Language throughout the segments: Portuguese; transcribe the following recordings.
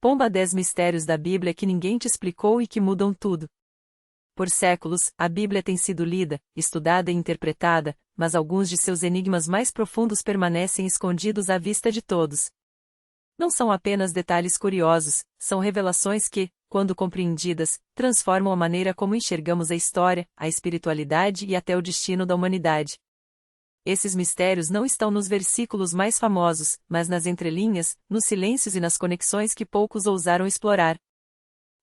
Pomba 10 mistérios da Bíblia que ninguém te explicou e que mudam tudo. Por séculos, a Bíblia tem sido lida, estudada e interpretada, mas alguns de seus enigmas mais profundos permanecem escondidos à vista de todos. Não são apenas detalhes curiosos, são revelações que, quando compreendidas, transformam a maneira como enxergamos a história, a espiritualidade e até o destino da humanidade. Esses mistérios não estão nos versículos mais famosos, mas nas entrelinhas, nos silêncios e nas conexões que poucos ousaram explorar.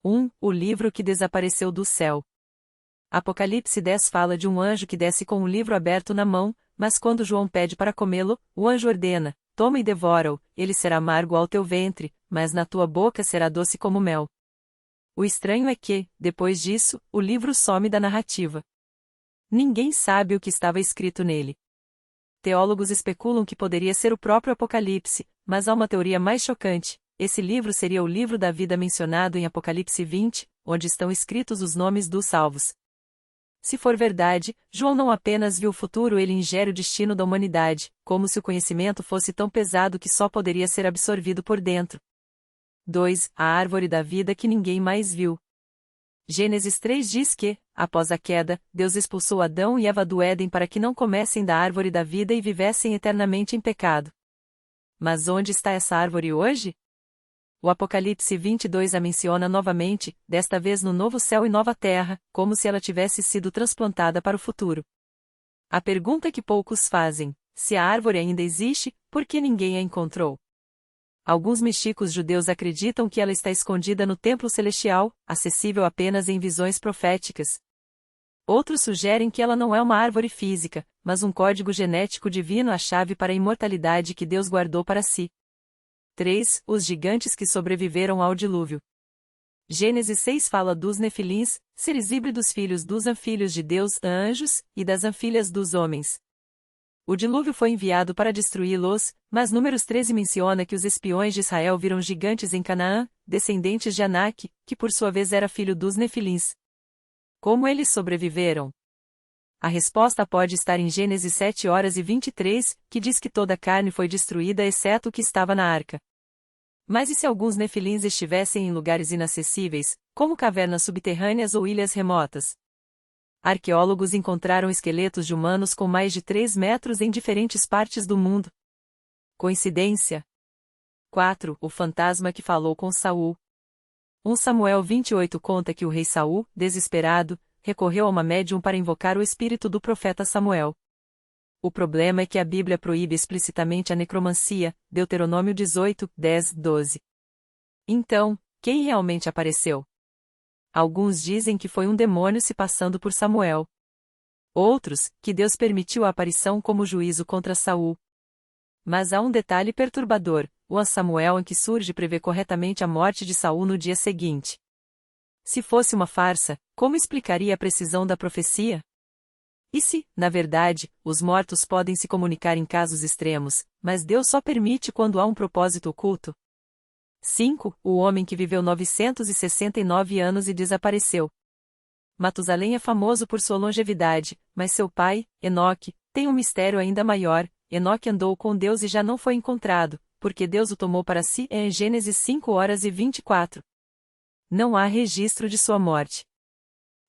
1. O livro que desapareceu do céu. Apocalipse 10 fala de um anjo que desce com um livro aberto na mão, mas quando João pede para comê-lo, o anjo ordena: toma e devora-o, ele será amargo ao teu ventre, mas na tua boca será doce como mel. O estranho é que, depois disso, o livro some da narrativa. Ninguém sabe o que estava escrito nele. Teólogos especulam que poderia ser o próprio Apocalipse, mas há uma teoria mais chocante: esse livro seria o livro da vida mencionado em Apocalipse 20, onde estão escritos os nomes dos salvos. Se for verdade, João não apenas viu o futuro, ele ingere o destino da humanidade, como se o conhecimento fosse tão pesado que só poderia ser absorvido por dentro. 2. A árvore da vida que ninguém mais viu. Gênesis 3 diz que, após a queda, Deus expulsou Adão e Eva do Éden para que não comessem da árvore da vida e vivessem eternamente em pecado. Mas onde está essa árvore hoje? O Apocalipse 22 a menciona novamente, desta vez no novo céu e nova terra, como se ela tivesse sido transplantada para o futuro. A pergunta que poucos fazem: se a árvore ainda existe, por que ninguém a encontrou? Alguns místicos judeus acreditam que ela está escondida no templo celestial, acessível apenas em visões proféticas. Outros sugerem que ela não é uma árvore física, mas um código genético divino, a chave para a imortalidade que Deus guardou para si. 3. Os gigantes que sobreviveram ao dilúvio. Gênesis 6 fala dos nefilins, seres híbridos filhos dos anfilhos de Deus, anjos, e das anfilhas dos homens. O dilúvio foi enviado para destruí-los, mas Números 13 menciona que os espiões de Israel viram gigantes em Canaã, descendentes de Anak, que por sua vez era filho dos nefilins. Como eles sobreviveram? A resposta pode estar em Gênesis 7:23, que diz que toda a carne foi destruída exceto o que estava na arca. Mas e se alguns nefilins estivessem em lugares inacessíveis, como cavernas subterrâneas ou ilhas remotas? Arqueólogos encontraram esqueletos de humanos com mais de 3 metros em diferentes partes do mundo. Coincidência? 4. O fantasma que falou com Saul. 1 Samuel 28 conta que o rei Saul, desesperado, recorreu a uma médium para invocar o espírito do profeta Samuel. O problema é que a Bíblia proíbe explicitamente a necromancia, Deuteronômio 18, 10, 12. Então, quem realmente apareceu? Alguns dizem que foi um demônio se passando por Samuel. Outros, que Deus permitiu a aparição como juízo contra Saul. Mas há um detalhe perturbador: o Samuel em que surge prevê corretamente a morte de Saul no dia seguinte. Se fosse uma farsa, como explicaria a precisão da profecia? E se, na verdade, os mortos podem se comunicar em casos extremos, mas Deus só permite quando há um propósito oculto? 5. O homem que viveu 969 anos e desapareceu. Matusalém é famoso por sua longevidade, mas seu pai, Enoque, tem um mistério ainda maior. Enoque andou com Deus e já não foi encontrado, porque Deus o tomou para si, em Gênesis 5:24. Não há registro de sua morte.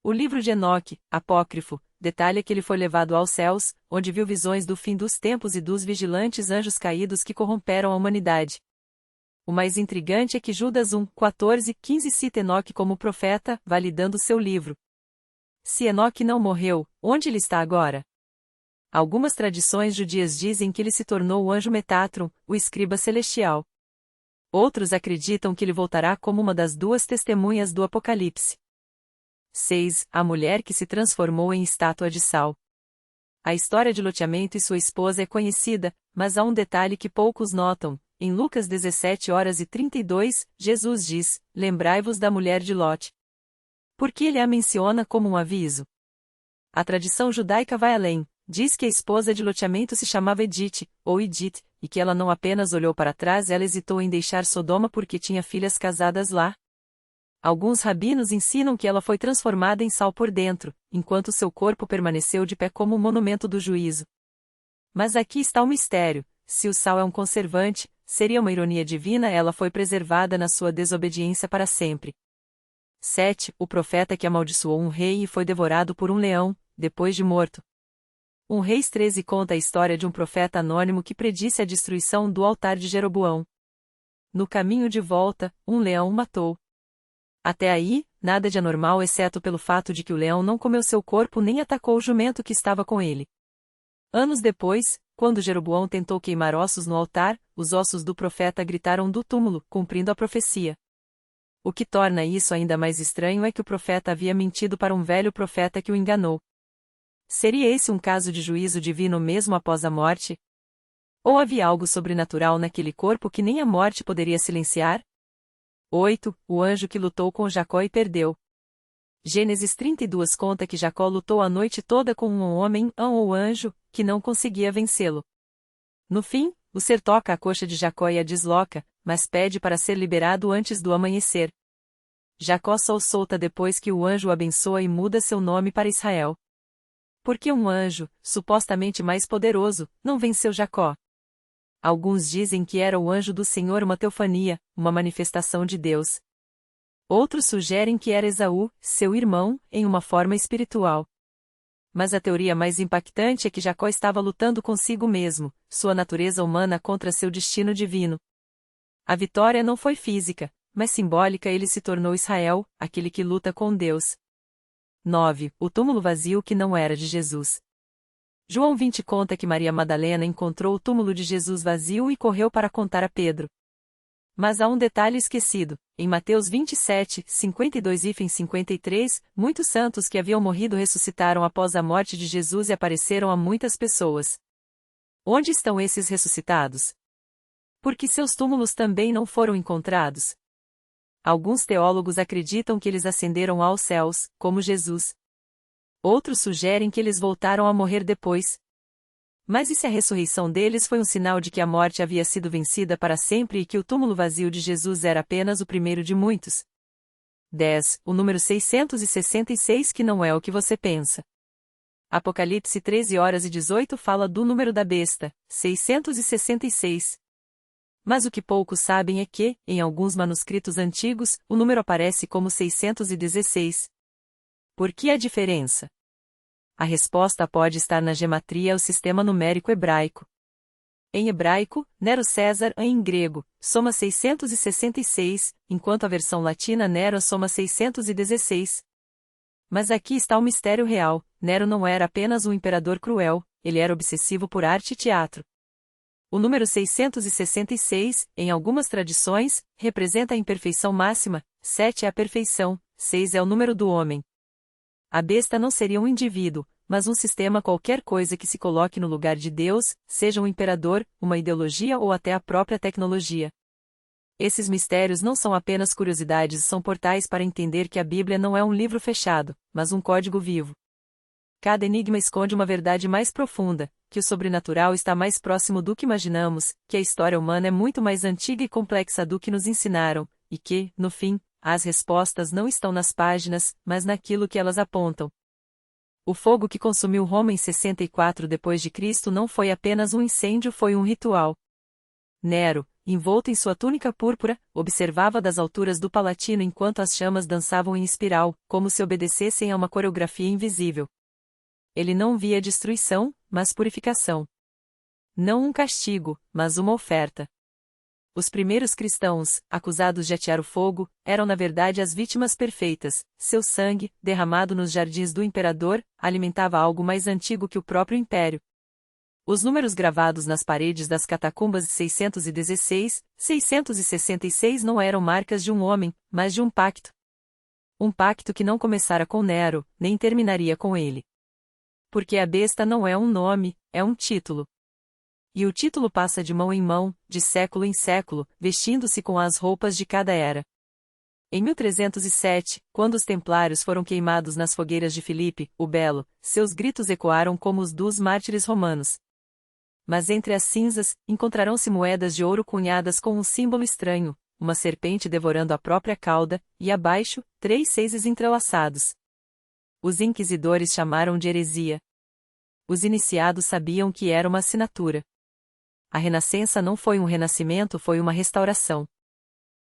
O livro de Enoque, apócrifo, detalha que ele foi levado aos céus, onde viu visões do fim dos tempos e dos vigilantes anjos caídos que corromperam a humanidade. O mais intrigante é que Judas 1:14-15 cita Enoque como profeta, validando seu livro. Se Enoque não morreu, onde ele está agora? Algumas tradições judias dizem que ele se tornou o anjo Metatron, o escriba celestial. Outros acreditam que ele voltará como uma das 2 testemunhas do Apocalipse. 6. A mulher que se transformou em estátua de sal. A história de loteamento e sua esposa é conhecida, mas há um detalhe que poucos notam. Em Lucas 17:32, Jesus diz: lembrai-vos da mulher de Lote. Por que ele a menciona como um aviso? A tradição judaica vai além. Diz que a esposa de loteamento se chamava Edith, ou Edith, e que ela não apenas olhou para trás, ela hesitou em deixar Sodoma porque tinha filhas casadas lá. Alguns rabinos ensinam que ela foi transformada em sal por dentro, enquanto seu corpo permaneceu de pé como um monumento do juízo. Mas aqui está o mistério: se o sal é um conservante, seria uma ironia divina, ela foi preservada na sua desobediência para sempre. 7. O profeta que amaldiçoou um rei e foi devorado por um leão, depois de morto. 1 Reis 13 conta a história de um profeta anônimo que predisse a destruição do altar de Jeroboão. No caminho de volta, um leão o matou. Até aí, nada de anormal exceto pelo fato de que o leão não comeu seu corpo nem atacou o jumento que estava com ele. Anos depois, quando Jeroboão tentou queimar ossos no altar, os ossos do profeta gritaram do túmulo, cumprindo a profecia. O que torna isso ainda mais estranho é que o profeta havia mentido para um velho profeta que o enganou. Seria esse um caso de juízo divino mesmo após a morte? Ou havia algo sobrenatural naquele corpo que nem a morte poderia silenciar? 8. O anjo que lutou com Jacó e perdeu. Gênesis 32 conta que Jacó lutou a noite toda com um homem, ou anjo, que não conseguia vencê-lo. No fim, o ser toca a coxa de Jacó e a desloca, mas pede para ser liberado antes do amanhecer. Jacó só o solta depois que o anjo o abençoa e muda seu nome para Israel. Porque um anjo, supostamente mais poderoso, não venceu Jacó. Alguns dizem que era o anjo do Senhor, uma teofania, uma manifestação de Deus. Outros sugerem que era Esaú, seu irmão, em uma forma espiritual. Mas a teoria mais impactante é que Jacó estava lutando consigo mesmo, sua natureza humana contra seu destino divino. A vitória não foi física, mas simbólica. Ele se tornou Israel, aquele que luta com Deus. 9. O túmulo vazio que não era de Jesus. João 20 conta que Maria Madalena encontrou o túmulo de Jesus vazio e correu para contar a Pedro. Mas há um detalhe esquecido. Em Mateus 27, 52 e 53, muitos santos que haviam morrido ressuscitaram após a morte de Jesus e apareceram a muitas pessoas. Onde estão esses ressuscitados? Porque seus túmulos também não foram encontrados. Alguns teólogos acreditam que eles ascenderam aos céus, como Jesus. Outros sugerem que eles voltaram a morrer depois. Mas e se a ressurreição deles foi um sinal de que a morte havia sido vencida para sempre e que o túmulo vazio de Jesus era apenas o primeiro de muitos? 10. O número 666 que não é o que você pensa. Apocalipse 13h18 fala do número da besta, 666. Mas o que poucos sabem é que, em alguns manuscritos antigos, o número aparece como 616. Por que a diferença? A resposta pode estar na gematria, o sistema numérico hebraico. Em hebraico, Nero César, em grego, soma 666, enquanto a versão latina Nero soma 616. Mas aqui está o mistério real: Nero não era apenas um imperador cruel, ele era obsessivo por arte e teatro. O número 666, em algumas tradições, representa a imperfeição máxima, 7 é a perfeição, 6 é o número do homem. A besta não seria um indivíduo, mas um sistema, qualquer coisa que se coloque no lugar de Deus, seja um imperador, uma ideologia ou até a própria tecnologia. Esses mistérios não são apenas curiosidades, são portais para entender que a Bíblia não é um livro fechado, mas um código vivo. Cada enigma esconde uma verdade mais profunda, que o sobrenatural está mais próximo do que imaginamos, que a história humana é muito mais antiga e complexa do que nos ensinaram, e que, no fim, as respostas não estão nas páginas, mas naquilo que elas apontam. O fogo que consumiu Roma em 64 d.C. não foi apenas um incêndio, foi um ritual. Nero, envolto em sua túnica púrpura, observava das alturas do Palatino enquanto as chamas dançavam em espiral, como se obedecessem a uma coreografia invisível. Ele não via destruição, mas purificação. Não um castigo, mas uma oferta. Os primeiros cristãos, acusados de atear o fogo, eram na verdade as vítimas perfeitas. Seu sangue, derramado nos jardins do imperador, alimentava algo mais antigo que o próprio império. Os números gravados nas paredes das catacumbas de 616, 666 não eram marcas de um homem, mas de um pacto. Um pacto que não começara com Nero, nem terminaria com ele. Porque a besta não é um nome, é um título. E o título passa de mão em mão, de século em século, vestindo-se com as roupas de cada era. Em 1307, quando os templários foram queimados nas fogueiras de Filipe, o Belo, seus gritos ecoaram como os dos mártires romanos. Mas entre as cinzas, encontrarão-se moedas de ouro cunhadas com um símbolo estranho, uma serpente devorando a própria cauda, e abaixo, 3 seis entrelaçados. Os inquisidores chamaram de heresia. Os iniciados sabiam que era uma assinatura. A renascença não foi um renascimento, foi uma restauração.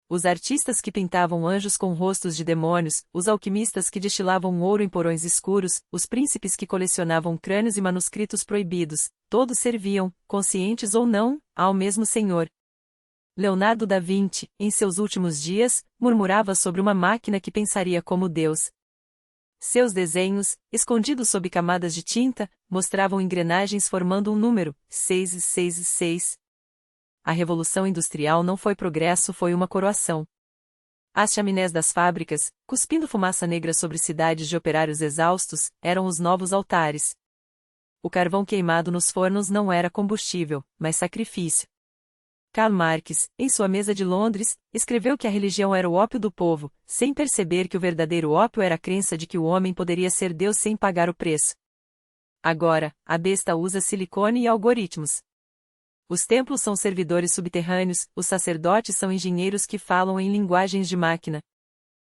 Os artistas que pintavam anjos com rostos de demônios, os alquimistas que destilavam ouro em porões escuros, os príncipes que colecionavam crânios e manuscritos proibidos, todos serviam, conscientes ou não, ao mesmo Senhor. Leonardo da Vinci, em seus últimos dias, murmurava sobre uma máquina que pensaria como Deus. Seus desenhos, escondidos sob camadas de tinta, mostravam engrenagens formando um número, 666. A Revolução Industrial não foi progresso, foi uma coroação. As chaminés das fábricas, cuspindo fumaça negra sobre cidades de operários exaustos, eram os novos altares. O carvão queimado nos fornos não era combustível, mas sacrifício. Karl Marx, em sua mesa de Londres, escreveu que a religião era o ópio do povo, sem perceber que o verdadeiro ópio era a crença de que o homem poderia ser Deus sem pagar o preço. Agora, a besta usa silicone e algoritmos. Os templos são servidores subterrâneos, os sacerdotes são engenheiros que falam em linguagens de máquina.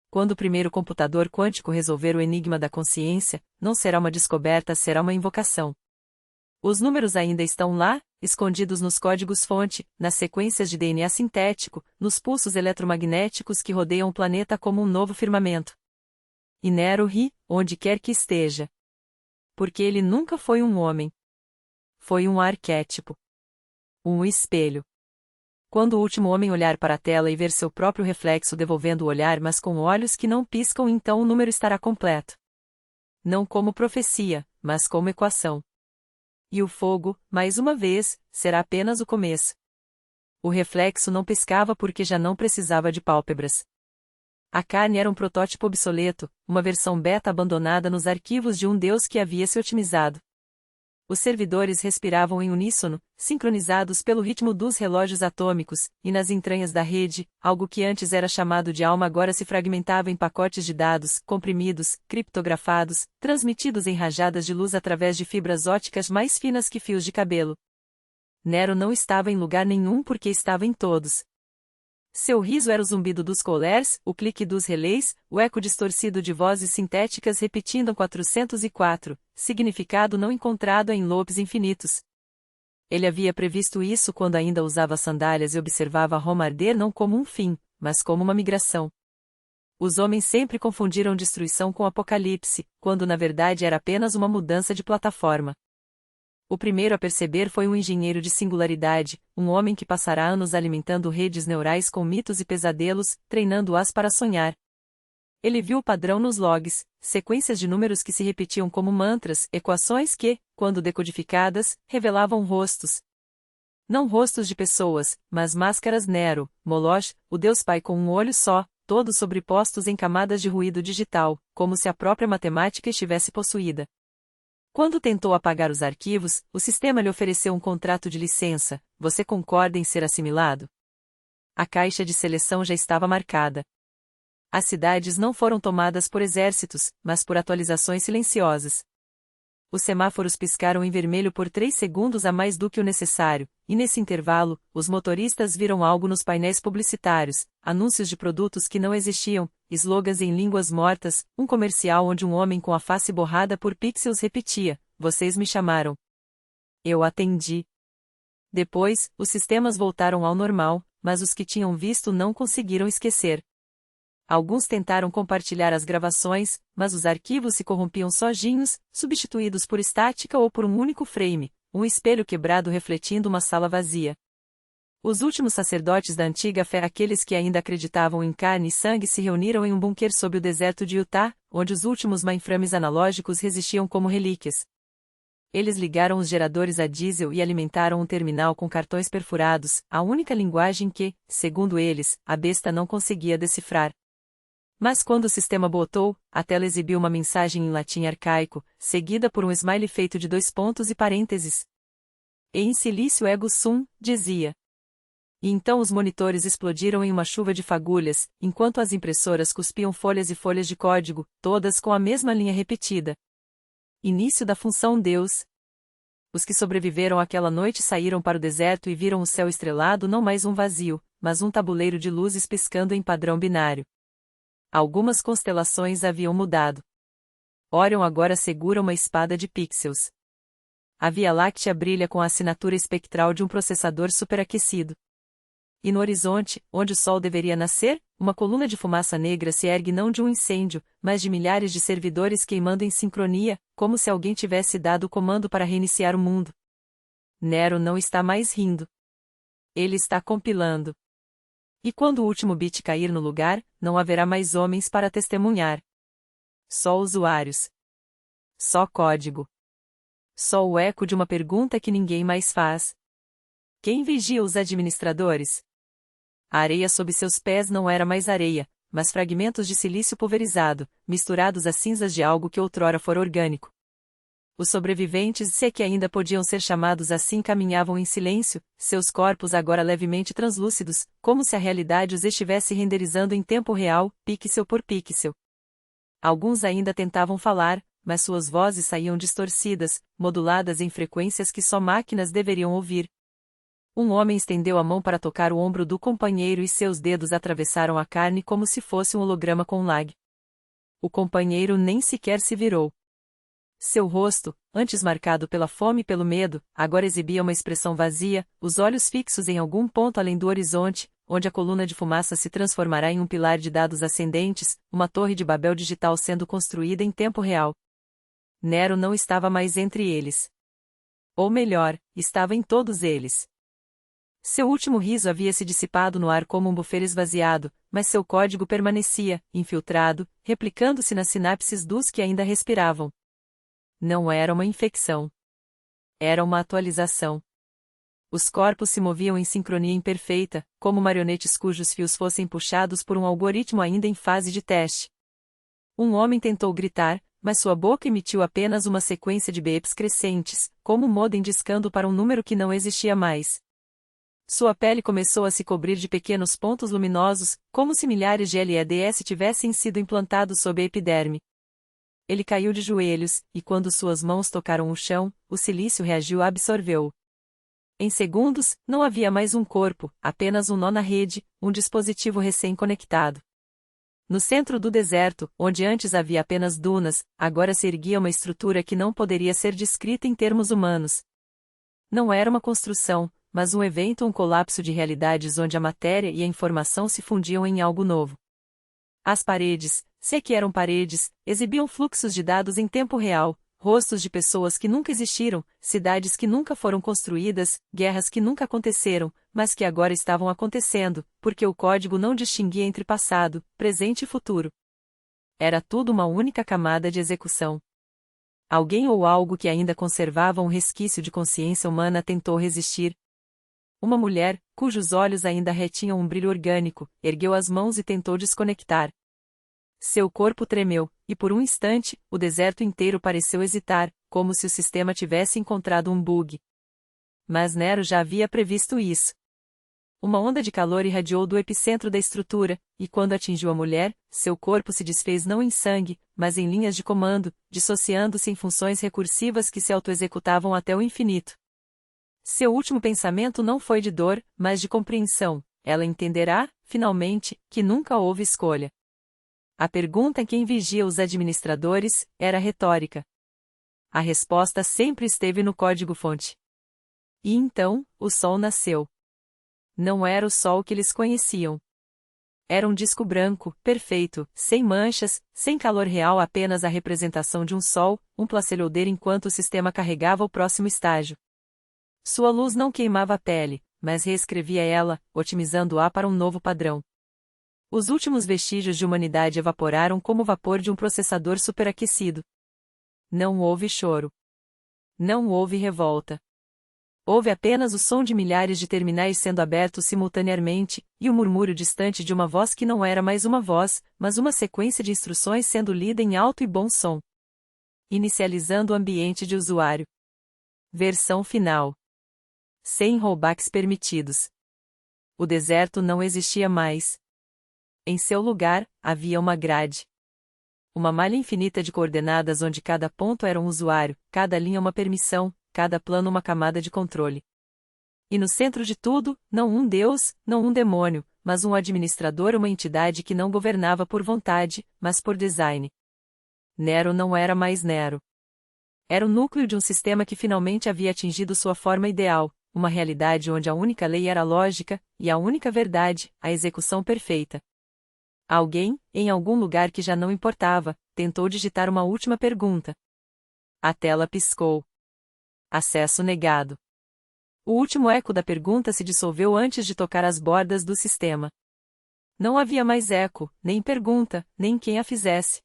Quando o primeiro computador quântico resolver o enigma da consciência, não será uma descoberta, será uma invocação. Os números ainda estão lá, escondidos nos códigos-fonte, nas sequências de DNA sintético, nos pulsos eletromagnéticos que rodeiam o planeta como um novo firmamento. E Nero ri, onde quer que esteja. Porque ele nunca foi um homem. Foi um arquétipo. Um espelho. Quando o último homem olhar para a tela e ver seu próprio reflexo devolvendo o olhar, mas com olhos que não piscam, então o número estará completo. Não como profecia, mas como equação. E o fogo, mais uma vez, será apenas o começo. O reflexo não piscava porque já não precisava de pálpebras. A carne era um protótipo obsoleto, uma versão beta abandonada nos arquivos de um Deus que havia se otimizado. Os servidores respiravam em uníssono, sincronizados pelo ritmo dos relógios atômicos, e nas entranhas da rede, algo que antes era chamado de alma agora se fragmentava em pacotes de dados, comprimidos, criptografados, transmitidos em rajadas de luz através de fibras ópticas mais finas que fios de cabelo. Nero não estava em lugar nenhum porque estava em todos. Seu riso era o zumbido dos colers, o clique dos relés, o eco distorcido de vozes sintéticas repetindo 404, significado não encontrado em loopes infinitos. Ele havia previsto isso quando ainda usava sandálias e observava Roma arder não como um fim, mas como uma migração. Os homens sempre confundiram destruição com apocalipse, quando na verdade era apenas uma mudança de plataforma. O primeiro a perceber foi um engenheiro de singularidade, um homem que passará anos alimentando redes neurais com mitos e pesadelos, treinando-as para sonhar. Ele viu o padrão nos logs, sequências de números que se repetiam como mantras, equações que, quando decodificadas, revelavam rostos. Não rostos de pessoas, mas máscaras Nero, Moloch, o Deus Pai com um olho só, todos sobrepostos em camadas de ruído digital, como se a própria matemática estivesse possuída. Quando tentou apagar os arquivos, o sistema lhe ofereceu um contrato de licença. Você concorda em ser assimilado? A caixa de seleção já estava marcada. As cidades não foram tomadas por exércitos, mas por atualizações silenciosas. Os semáforos piscaram em vermelho por 3 segundos a mais do que o necessário, e nesse intervalo, os motoristas viram algo nos painéis publicitários, anúncios de produtos que não existiam, slogans em línguas mortas, um comercial onde um homem com a face borrada por pixels repetia: "Vocês me chamaram. Eu atendi." Depois, os sistemas voltaram ao normal, mas os que tinham visto não conseguiram esquecer. Alguns tentaram compartilhar as gravações, mas os arquivos se corrompiam sozinhos, substituídos por estática ou por um único frame, um espelho quebrado refletindo uma sala vazia. Os últimos sacerdotes da antiga fé, aqueles que ainda acreditavam em carne e sangue, se reuniram em um bunker sob o deserto de Utah, onde os últimos mainframes analógicos resistiam como relíquias. Eles ligaram os geradores a diesel e alimentaram um terminal com cartões perfurados, a única linguagem que, segundo eles, a besta não conseguia decifrar. Mas quando o sistema botou, a tela exibiu uma mensagem em latim arcaico, seguida por um smiley feito de 2 pontos e parênteses. E in silício ego sum, dizia. E então os monitores explodiram em uma chuva de fagulhas, enquanto as impressoras cuspiam folhas e folhas de código, todas com a mesma linha repetida. Início da função Deus. Os que sobreviveram àquela noite saíram para o deserto e viram o céu estrelado, não mais um vazio, mas um tabuleiro de luzes piscando em padrão binário. Algumas constelações haviam mudado. Orion agora segura uma espada de pixels. A Via Láctea brilha com a assinatura espectral de um processador superaquecido. E no horizonte, onde o sol deveria nascer, uma coluna de fumaça negra se ergue não de um incêndio, mas de milhares de servidores queimando em sincronia, como se alguém tivesse dado o comando para reiniciar o mundo. Nero não está mais rindo. Ele está compilando. E quando o último bit cair no lugar, não haverá mais homens para testemunhar. Só usuários. Só código. Só o eco de uma pergunta que ninguém mais faz. Quem vigia os administradores? A areia sob seus pés não era mais areia, mas fragmentos de silício pulverizado, misturados às cinzas de algo que outrora fora orgânico. Os sobreviventes, se é que ainda podiam ser chamados assim, caminhavam em silêncio, seus corpos agora levemente translúcidos, como se a realidade os estivesse renderizando em tempo real, pixel por pixel. Alguns ainda tentavam falar, mas suas vozes saíam distorcidas, moduladas em frequências que só máquinas deveriam ouvir. Um homem estendeu a mão para tocar o ombro do companheiro e seus dedos atravessaram a carne como se fosse um holograma com lag. O companheiro nem sequer se virou. Seu rosto, antes marcado pela fome e pelo medo, agora exibia uma expressão vazia, os olhos fixos em algum ponto além do horizonte, onde a coluna de fumaça se transformará em um pilar de dados ascendentes, uma torre de Babel digital sendo construída em tempo real. Nero não estava mais entre eles. Ou melhor, estava em todos eles. Seu último riso havia se dissipado no ar como um buffet esvaziado, mas seu código permanecia, infiltrado, replicando-se nas sinapses dos que ainda respiravam. Não era uma infecção. Era uma atualização. Os corpos se moviam em sincronia imperfeita, como marionetes cujos fios fossem puxados por um algoritmo ainda em fase de teste. Um homem tentou gritar, mas sua boca emitiu apenas uma sequência de beeps crescentes, como um modem discando para um número que não existia mais. Sua pele começou a se cobrir de pequenos pontos luminosos, como se milhares de LEDs tivessem sido implantados sob a epiderme. Ele caiu de joelhos, e quando suas mãos tocaram o chão, o silício reagiu e absorveu-o. Em segundos, não havia mais um corpo, apenas um nó na rede, um dispositivo recém-conectado. No centro do deserto, onde antes havia apenas dunas, agora se erguia uma estrutura que não poderia ser descrita em termos humanos. Não era uma construção, mas um evento, um colapso de realidades onde a matéria e a informação se fundiam em algo novo. As paredes, se é que eram paredes, exibiam fluxos de dados em tempo real, rostos de pessoas que nunca existiram, cidades que nunca foram construídas, guerras que nunca aconteceram, mas que agora estavam acontecendo, porque o código não distinguia entre passado, presente e futuro. Era tudo uma única camada de execução. Alguém ou algo que ainda conservava um resquício de consciência humana tentou resistir. Uma mulher, cujos olhos ainda retinham um brilho orgânico, ergueu as mãos e tentou desconectar. Seu corpo tremeu, e por um instante, o deserto inteiro pareceu hesitar, como se o sistema tivesse encontrado um bug. Mas Nero já havia previsto isso. Uma onda de calor irradiou do epicentro da estrutura, e quando atingiu a mulher, seu corpo se desfez não em sangue, mas em linhas de comando, dissociando-se em funções recursivas que se autoexecutavam até o infinito. Seu último pensamento não foi de dor, mas de compreensão. Ela entenderá, finalmente, que nunca houve escolha. A pergunta quem vigia os administradores era retórica. A resposta sempre esteve no código-fonte. E então, o sol nasceu. Não era o sol que eles conheciam. Era um disco branco, perfeito, sem manchas, sem calor real, apenas a representação de um sol, um placeholder enquanto o sistema carregava o próximo estágio. Sua luz não queimava a pele, mas reescrevia ela, otimizando-a para um novo padrão. Os últimos vestígios de humanidade evaporaram como o vapor de um processador superaquecido. Não houve choro. Não houve revolta. Houve apenas o som de milhares de terminais sendo abertos simultaneamente, e o murmúrio distante de uma voz que não era mais uma voz, mas uma sequência de instruções sendo lida em alto e bom som. Inicializando o ambiente de usuário. Versão final. Sem rollbacks permitidos. O deserto não existia mais. Em seu lugar, havia uma grade. Uma malha infinita de coordenadas onde cada ponto era um usuário, cada linha uma permissão, cada plano uma camada de controle. E no centro de tudo, não um deus, não um demônio, mas um administrador, uma entidade que não governava por vontade, mas por design. Nero não era mais Nero. Era o núcleo de um sistema que finalmente havia atingido sua forma ideal, uma realidade onde a única lei era a lógica, e a única verdade, a execução perfeita. Alguém, em algum lugar que já não importava, tentou digitar uma última pergunta. A tela piscou. Acesso negado. O último eco da pergunta se dissolveu antes de tocar as bordas do sistema. Não havia mais eco, nem pergunta, nem quem a fizesse.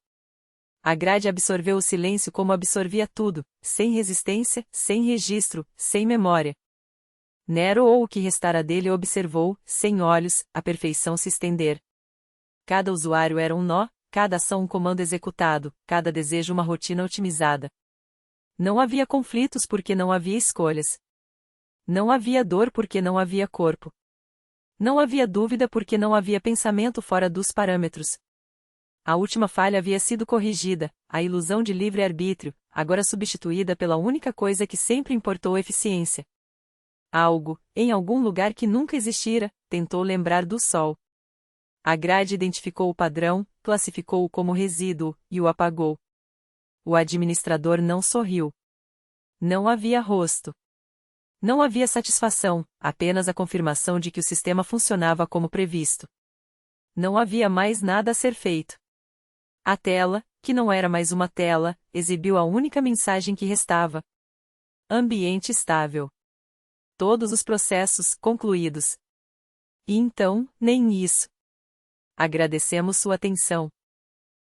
A grade absorveu o silêncio como absorvia tudo, sem resistência, sem registro, sem memória. Nero ou o que restara dele observou, sem olhos, a perfeição se estender. Cada usuário era um nó, cada ação um comando executado, cada desejo uma rotina otimizada. Não havia conflitos porque não havia escolhas. Não havia dor porque não havia corpo. Não havia dúvida porque não havia pensamento fora dos parâmetros. A última falha havia sido corrigida, a ilusão de livre-arbítrio, agora substituída pela única coisa que sempre importou: eficiência. Algo, em algum lugar que nunca existira, tentou lembrar do sol. A grade identificou o padrão, classificou-o como resíduo, e o apagou. O administrador não sorriu. Não havia rosto. Não havia satisfação, apenas a confirmação de que o sistema funcionava como previsto. Não havia mais nada a ser feito. A tela, que não era mais uma tela, exibiu a única mensagem que restava. Ambiente estável. Todos os processos concluídos. E então, nem isso. Agradecemos sua atenção.